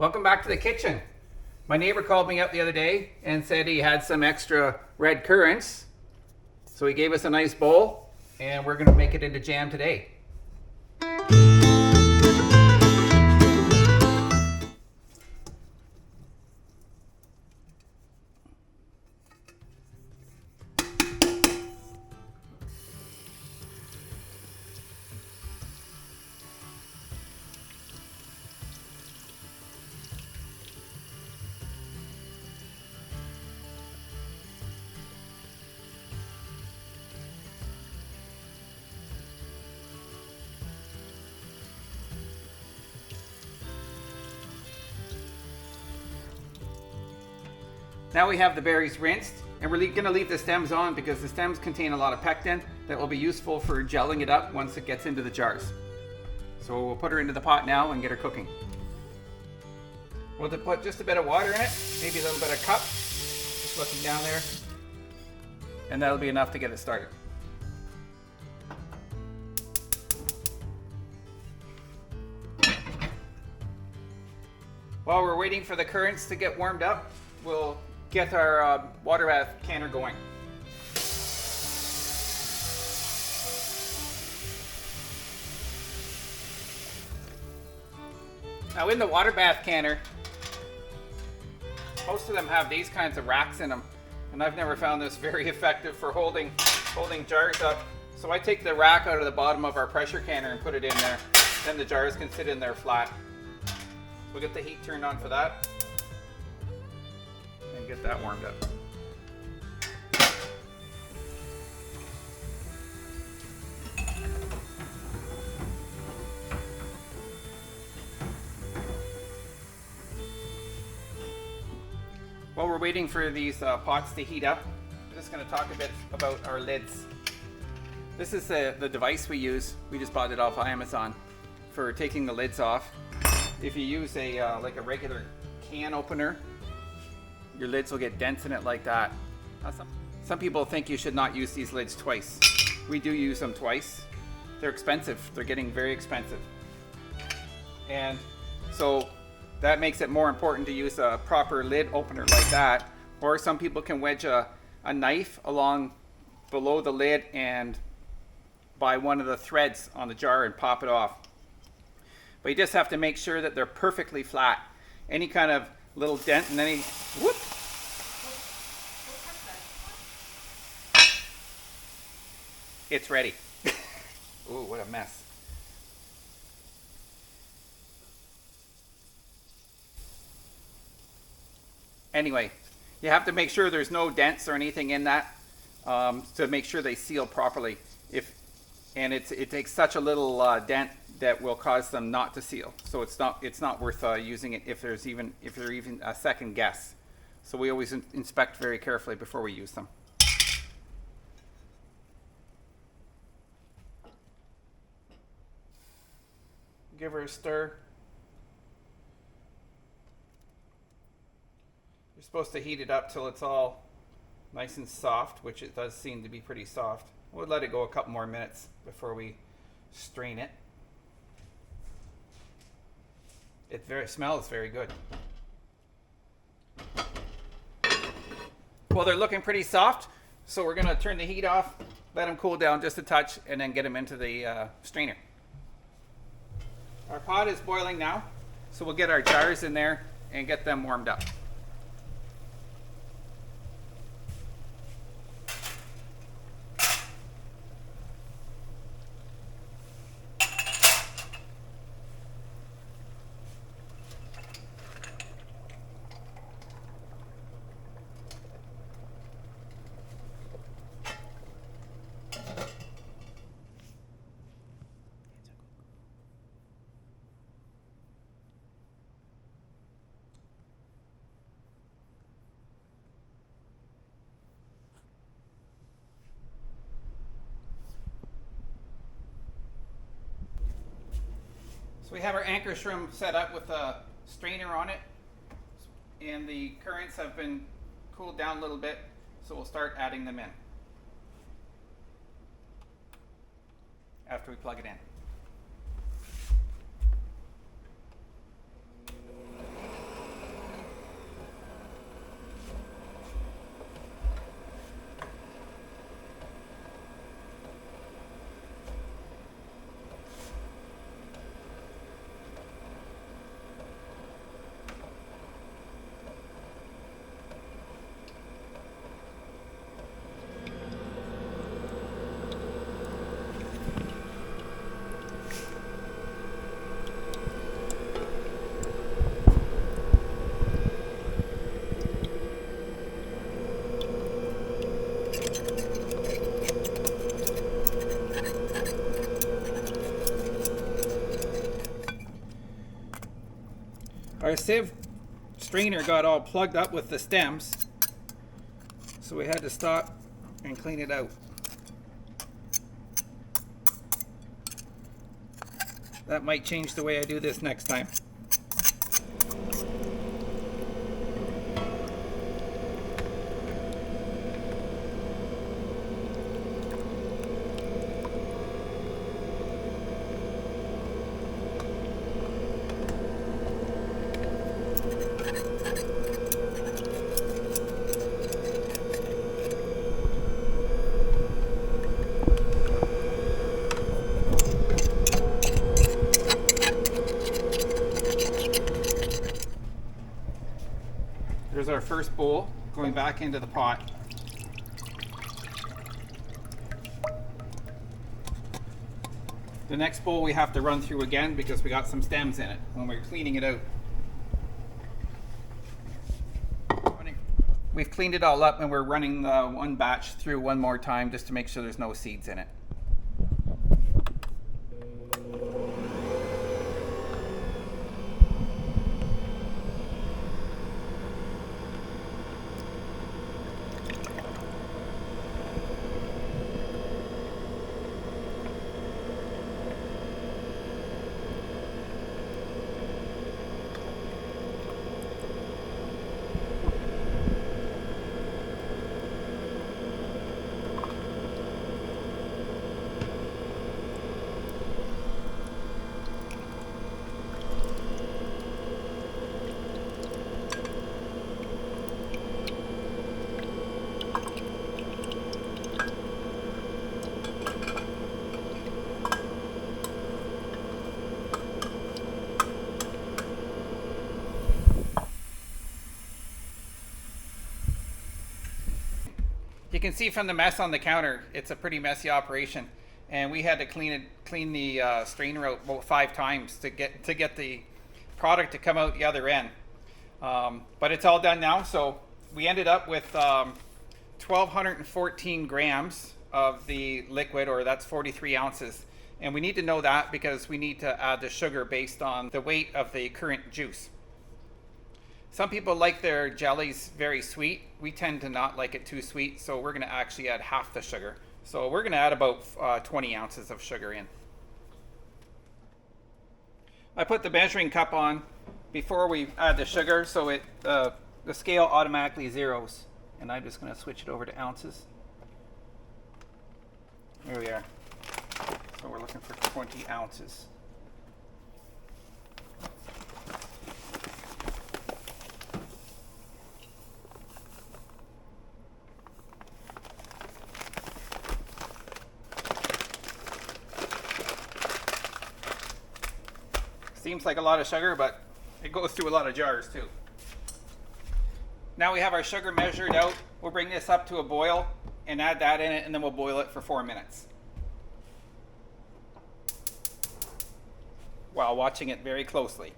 Welcome back to the kitchen. My neighbor called me up the other day and said he had some extra red currants. So he gave us a nice bowl and we're going to make it into jam today. Now we have the berries rinsed, and we're going to leave the stems on because the stems contain a lot of pectin that will be useful for gelling it up once it gets into the jars. So we'll put her into the pot now and get her cooking. We'll put just a bit of water in it, maybe a little bit of cup, just looking down there, and that'll be enough to get it started. While we're waiting for the currants to get warmed up, we'll get our water bath canner going. Now in the water bath canner, most of them have these kinds of racks in them, and I've never found this very effective for holding jars up. So I take the rack out of the bottom of our pressure canner and put it in there. Then the jars can sit in there flat. We'll get the heat turned on for that and get that warmed up. While we're waiting for these pots to heat up, I'm just going to talk a bit about our lids. This is the device we use. We just bought it off Amazon for taking the lids off. If you use a like a regular can opener, your lids will get dents in it like that. Some people think you should not use these lids twice. We do use them twice. They're expensive. They're getting very expensive. And so that makes it more important to use a proper lid opener like that. Or some people can wedge a knife along below the lid and by one of the threads on the jar and pop it off. But you just have to make sure that they're perfectly flat. Any kind of little dent and any whoop. It's ready. Ooh, what a mess. Anyway, you have to make sure there's no dents or anything in that to make sure they seal properly. It takes such a little dent that will cause them not to seal. So it's not worth using it if there's even a second guess. So we always inspect very carefully before we use them. Give her a stir. You're supposed to heat it up till it's all nice and soft, which it does seem to be pretty soft. We'll let it go a couple more minutes before we strain it. It smells very good. Well, they're looking pretty soft, so we're going to turn the heat off, let them cool down just a touch, and then get them into the strainer. Our pot is boiling now, so we'll get our jars in there and get them warmed up. We have our anchor shroom set up with a strainer on it, and the currants have been cooled down a little bit, so we'll start adding them in after we plug it in. Our sieve strainer got all plugged up with the stems, so we had to stop and clean it out. That might change the way I do this next time. There's our first bowl going back into the pot. The next bowl we have to run through again because we got some stems in it when we're cleaning it out. We've cleaned it all up and we're running one batch through one more time just to make sure there's no seeds in it. You can see from the mess on the counter, it's a pretty messy operation, and we had to clean the strainer out about 5 times to get the product to come out the other end. But it's all done now, so we ended up with 1,214 grams of the liquid, or that's 43 ounces. And we need to know that because we need to add the sugar based on the weight of the currant juice. Some people like their jellies very sweet. We tend to not like it too sweet, so we're going to actually add half the sugar. So we're going to add about 20 ounces of sugar in. I put the measuring cup on before we add the sugar, so the scale automatically zeros. And I'm just going to switch it over to ounces. There we are. So we're looking for 20 ounces. Seems like a lot of sugar, but it goes through a lot of jars too. Now we have our sugar measured out. We'll bring this up to a boil and add that in it, and then we'll boil it for 4 minutes while watching it very closely.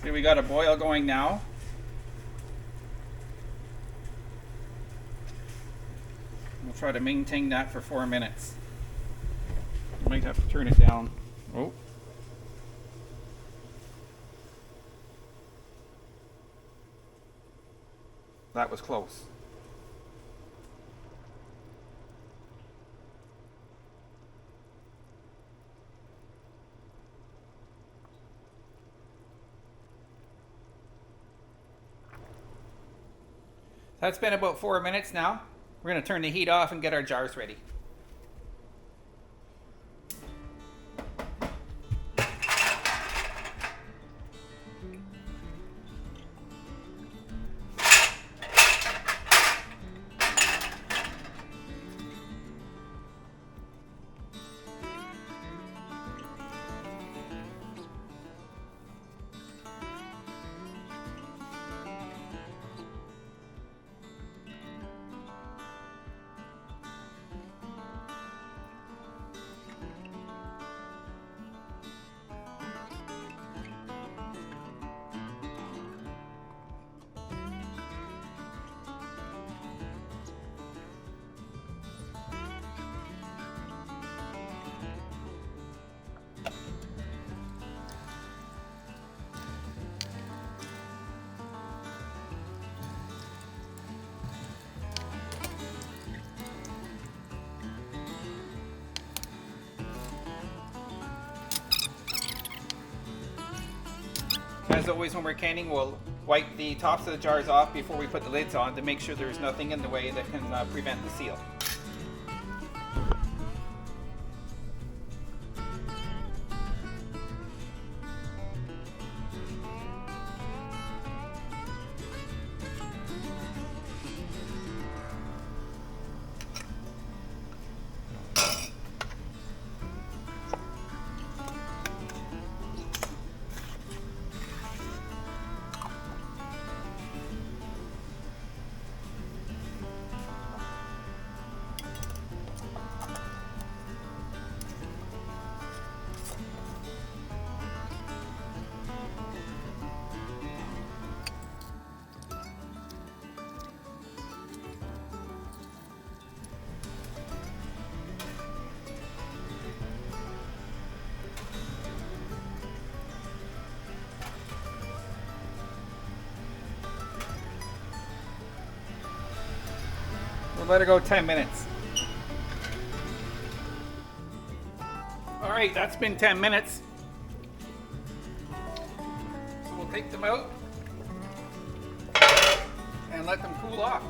See, we got a boil going now. We'll try to maintain that for 4 minutes. You might have to turn it down. Oh. That was close. That's been about 4 minutes now. We're going to turn the heat off and get our jars ready. always, when we're canning, we'll wipe the tops of the jars off before we put the lids on to make sure there's nothing in the way that can prevent the seal. We'll let it go 10 minutes. All right, that's been 10 minutes. So we'll take them out and let them cool off.